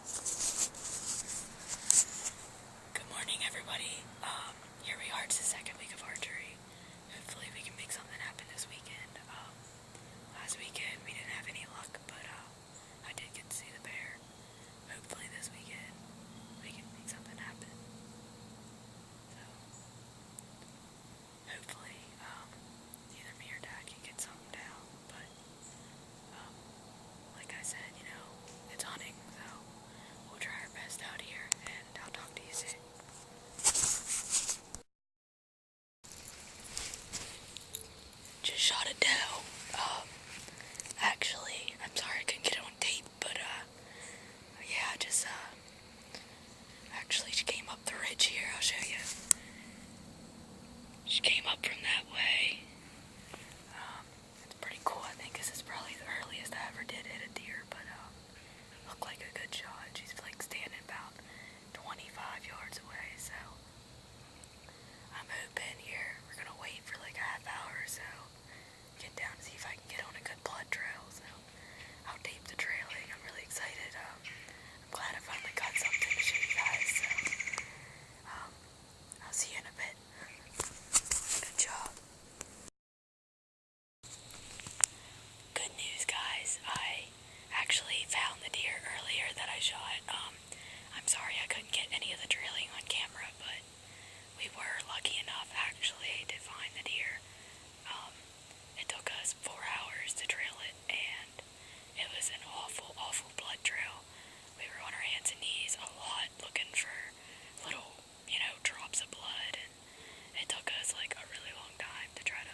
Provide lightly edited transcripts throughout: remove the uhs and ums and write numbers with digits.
Good morning, everybody. Here we are. It's the second week of archery. Hopefully we can make something happen this weekend. Last weekend we didn't have any luck, but I did get to see the bear. Hopefully this weekend we can make something happen. So, hopefully either me or Dad can get something down. But like I said, it's hunting, so we'll try our best out here, and I'll talk to you soon. Just shot a doe. Actually, I'm sorry I couldn't get it on tape, but yeah, actually she came up the ridge here. I'll show you. She came up from that way. It's pretty cool. I think this is probably the earliest I ever did hit a deer, but looked like a good shot. She's like standing about 25 yards away, so I'm hoping here we're gonna wait for like a half hour or so, get down and see if I can get on a good blood trail. So I'll tape the trailing. I'm really excited. I'm glad I finally got something to show you guys. So I'll see you in a bit. Good job. Good news, guys. I actually found the deer earlier that I shot. I'm sorry I couldn't get any of the trailing on camera, but we were lucky enough actually to find the deer. It took us 4 hours to trail it, and it was an awful, awful blood trail. We were on our hands and knees a lot looking for little, drops of blood, and it took us like a really long time to try to,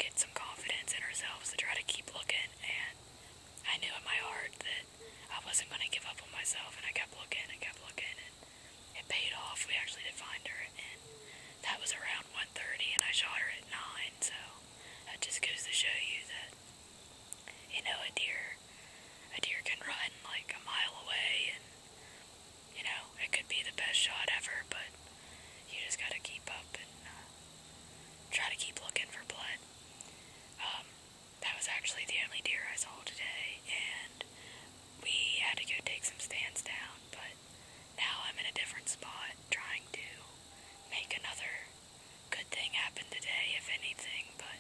get some confidence in ourselves to try to keep looking, and I knew in my heart that I wasn't going to give up on myself, and I kept looking, and it paid off. We actually did find her, and that was around 1:30, and I shot her at 9, so that just goes to show you that, a deer can run like a mile away, and, it could be the best shot ever, but you just gotta keep up and try to keep looking for blood. That was actually the only deer I saw today, and we had to go take some stands down, but now I'm in a different spot trying to make another good thing happen today, if anything. But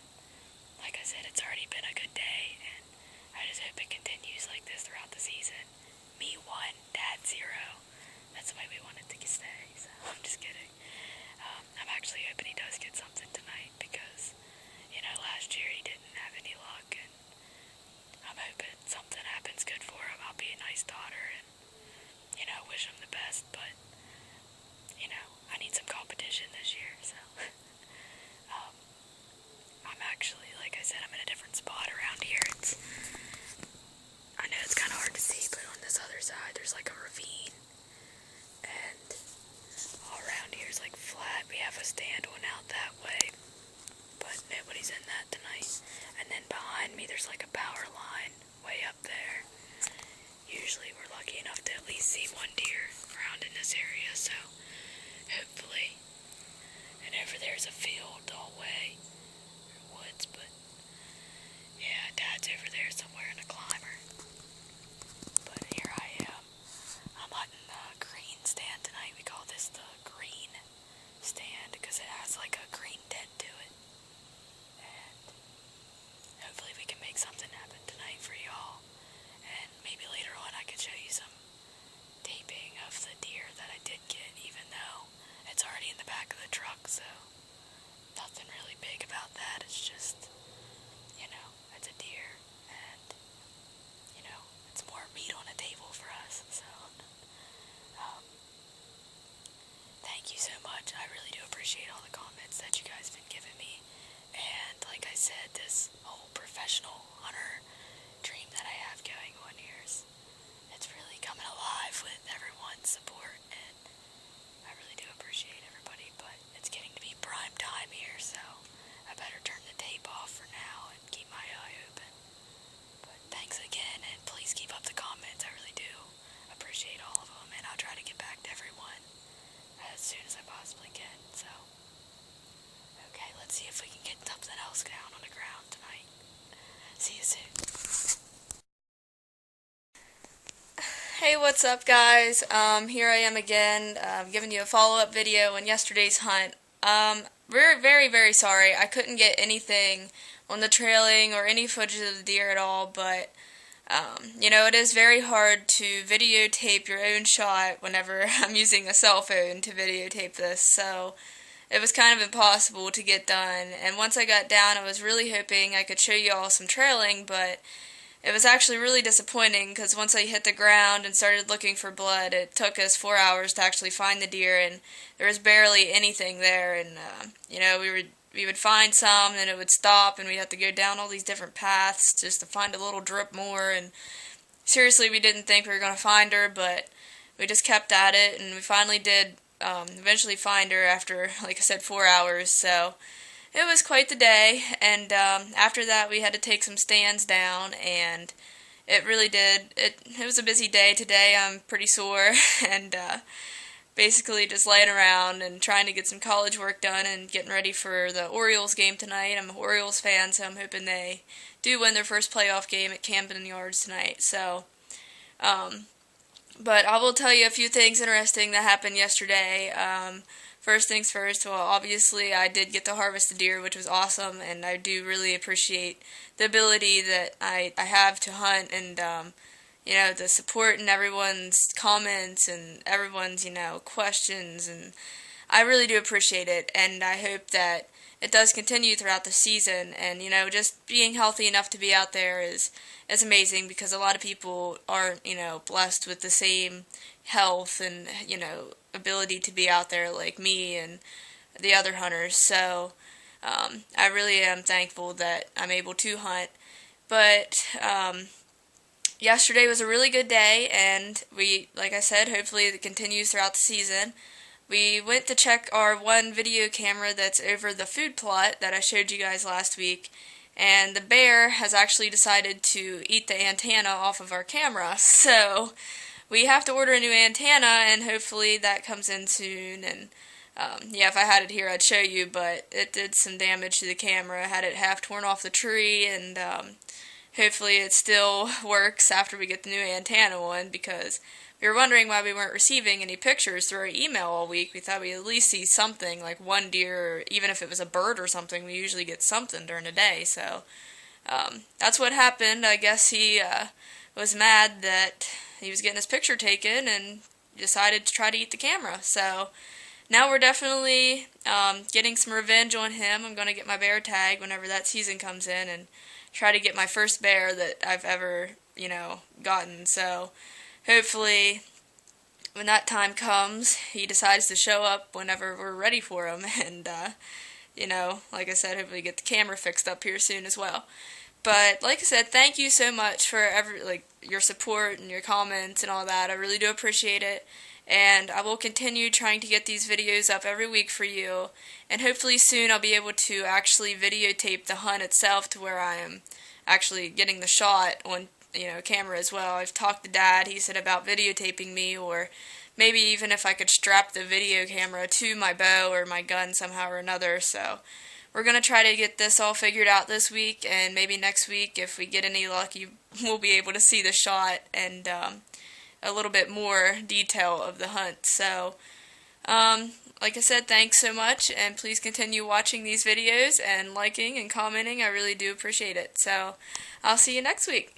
like I said, it's already been a good day, and I just hope it continues like this throughout the season. Me 1, Dad 0. That's the way we want it to stay, so I'm just kidding. I'm actually hoping he does get something tonight because, last year he didn't have any luck, and I'm hoping something happens good for him. I'll be a nice daughter and, wish him the best, but, I need some competition this year, so. I'm actually, like I said, I'm in a different spot around here. I know it's kind of hard to see, but on this other side there's like a ravine, and all around here is like flat. We have a stand one out that way, but nobody's in that tonight. And then behind me there's like a power line way up there. Usually we're lucky enough to at least see one deer around in this area, so hopefully. And over there's a field all way, woods, but yeah, Dad's over there somewhere in a climber. But here I am. I'm hunting the green stand tonight. We call this the green stand because it has like a green tint to it. And hopefully we can make something happen tonight for y'all. And maybe later on I could show you some taping of the deer that I did get, even though it's already in the back of the truck, so nothing really big about Hey, what's up guys? Here I am again, giving you a follow-up video on yesterday's hunt. We're very sorry. I couldn't get anything on the trailing or any footage of the deer at all, but, you know, it is very hard to videotape your own shot whenever I'm using a cell phone to videotape this, so it was kind of impossible to get done. And once I got down, I was really hoping I could show you all some trailing, but it was actually really disappointing because once I hit the ground and started looking for blood, it took us 4 hours to actually find the deer, and there was barely anything there. And you know, we would find some, and it would stop, and we'd have to go down all these different paths just to find a little drip more. And seriously, we didn't think we were going to find her, but we just kept at it, and we finally did eventually find her after, like I said, 4 hours. So it was quite the day, and after that we had to take some stands down, and it really did. It was a busy day today. I'm pretty sore, and basically just laying around and trying to get some college work done and getting ready for the Orioles game tonight. I'm an Orioles fan, so I'm hoping they do win their first playoff game at Camden Yards tonight. So, but I will tell you a few things interesting that happened yesterday. First things first, well, obviously I did get to harvest a deer, which was awesome, and I do really appreciate the ability that I have to hunt, and, you know, the support and everyone's comments and everyone's, you know, questions, and I really do appreciate it, and I hope that it does continue throughout the season. And, you know, just being healthy enough to be out there is amazing, because a lot of people aren't, you know, blessed with the same health and, you know, ability to be out there like me and the other hunters. So I really am thankful that I'm able to hunt. But yesterday was a really good day, and we, like I said, hopefully it continues throughout the season. We went to check our one video camera that's over the food plot that I showed you guys last week, and the bear has actually decided to eat the antenna off of our camera. So we have to order a new antenna, and hopefully that comes in soon. And yeah, if I had it here I'd show you, but it did some damage to the camera. I had it half torn off the tree, and hopefully it still works after we get the new antenna one, because we were wondering why we weren't receiving any pictures through our email all week. We thought we'd at least see something, like one deer, or even if it was a bird or something. We usually get something during the day. So that's what happened. I guess he was mad that he was getting his picture taken and decided to try to eat the camera. So now we're definitely getting some revenge on him. I'm going to get my bear tag whenever that season comes in and try to get my first bear that I've ever, you know, gotten. So hopefully when that time comes, he decides to show up whenever we're ready for him. And, you know, like I said, hopefully get the camera fixed up here soon as well. But like I said, thank you so much for your support and your comments and all that. I really do appreciate it. And I will continue trying to get these videos up every week for you. And hopefully soon I'll be able to actually videotape the hunt itself to where I am actually getting the shot on, you know, camera as well. I've talked to Dad. He said about videotaping me, or maybe even if I could strap the video camera to my bow or my gun somehow or another. So we're going to try to get this all figured out this week, and maybe next week, if we get any luck, you will be able to see the shot and a little bit more detail of the hunt. So, like I said, thanks so much, and please continue watching these videos and liking and commenting. I really do appreciate it. So, I'll see you next week.